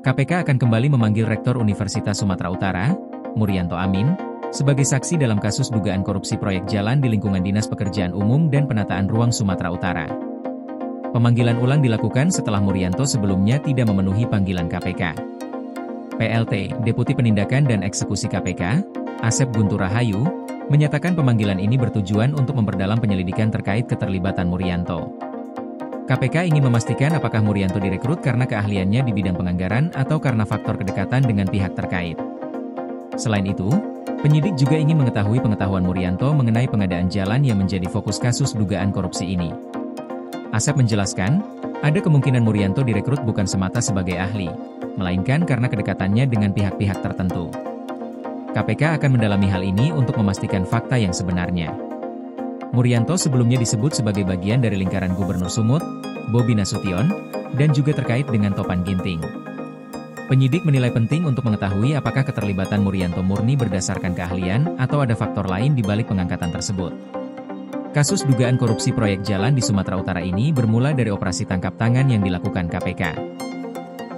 KPK akan kembali memanggil Rektor Universitas Sumatera Utara, Murianto Amin, sebagai saksi dalam kasus dugaan korupsi proyek jalan di lingkungan Dinas Pekerjaan Umum dan Penataan Ruang Sumatera Utara. Pemanggilan ulang dilakukan setelah Murianto sebelumnya tidak memenuhi panggilan KPK. PLT, Deputi Penindakan dan Eksekusi KPK, Asep Guntur Rahayu, menyatakan pemanggilan ini bertujuan untuk memperdalam penyelidikan terkait keterlibatan Murianto. KPK ingin memastikan apakah Murianto direkrut karena keahliannya di bidang penganggaran atau karena faktor kedekatan dengan pihak terkait. Selain itu, penyidik juga ingin mengetahui pengetahuan Murianto mengenai pengadaan jalan yang menjadi fokus kasus dugaan korupsi ini. Asep menjelaskan, ada kemungkinan Murianto direkrut bukan semata sebagai ahli, melainkan karena kedekatannya dengan pihak-pihak tertentu. KPK akan mendalami hal ini untuk memastikan fakta yang sebenarnya. Murianto sebelumnya disebut sebagai bagian dari lingkaran Gubernur Sumut, Bobi Nasution, dan juga terkait dengan Topan Ginting. Penyidik menilai penting untuk mengetahui apakah keterlibatan Murianto murni berdasarkan keahlian atau ada faktor lain di balik pengangkatan tersebut. Kasus dugaan korupsi proyek jalan di Sumatera Utara ini bermula dari operasi tangkap tangan yang dilakukan KPK.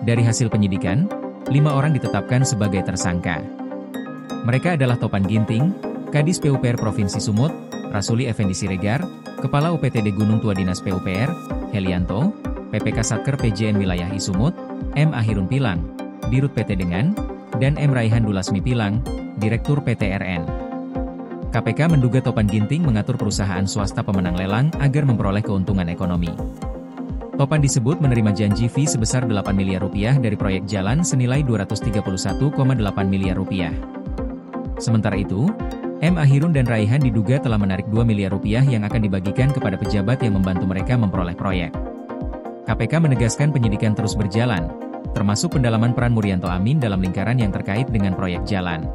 Dari hasil penyidikan, 5 orang ditetapkan sebagai tersangka. Mereka adalah Topan Ginting, Kadis PUPR Provinsi Sumut, Rasuli Effendi Siregar, Kepala UPTD Gunung Tua Dinas PUPR, Helianto, PPK Satker PJN Wilayah Isumut, M. Ahirun Pilang, Dirut PT Dengan, dan M. Raihan Dulasmi Pilang, Direktur PT RN. KPK menduga Topan Ginting mengatur perusahaan swasta pemenang lelang agar memperoleh keuntungan ekonomi. Topan disebut menerima janji fee sebesar 8 miliar rupiah dari proyek jalan senilai 231,8 miliar rupiah. Sementara itu, M. Ahirun dan Raihan diduga telah menarik 2 miliar rupiah yang akan dibagikan kepada pejabat yang membantu mereka memperoleh proyek. KPK menegaskan penyidikan terus berjalan, termasuk pendalaman peran Murianto Amin dalam lingkaran yang terkait dengan proyek jalan.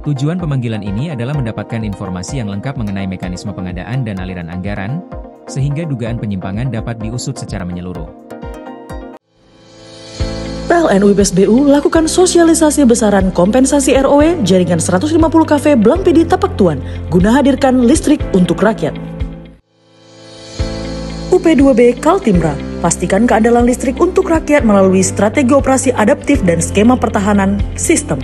Tujuan pemanggilan ini adalah mendapatkan informasi yang lengkap mengenai mekanisme pengadaan dan aliran anggaran, sehingga dugaan penyimpangan dapat diusut secara menyeluruh. PLN UIPSBU lakukan sosialisasi besaran kompensasi ROW jaringan 150 kV Blampidi Tapak Tuan guna hadirkan listrik untuk rakyat. UP2B Kaltimra, pastikan keandalan listrik untuk rakyat melalui strategi operasi adaptif dan skema pertahanan sistem.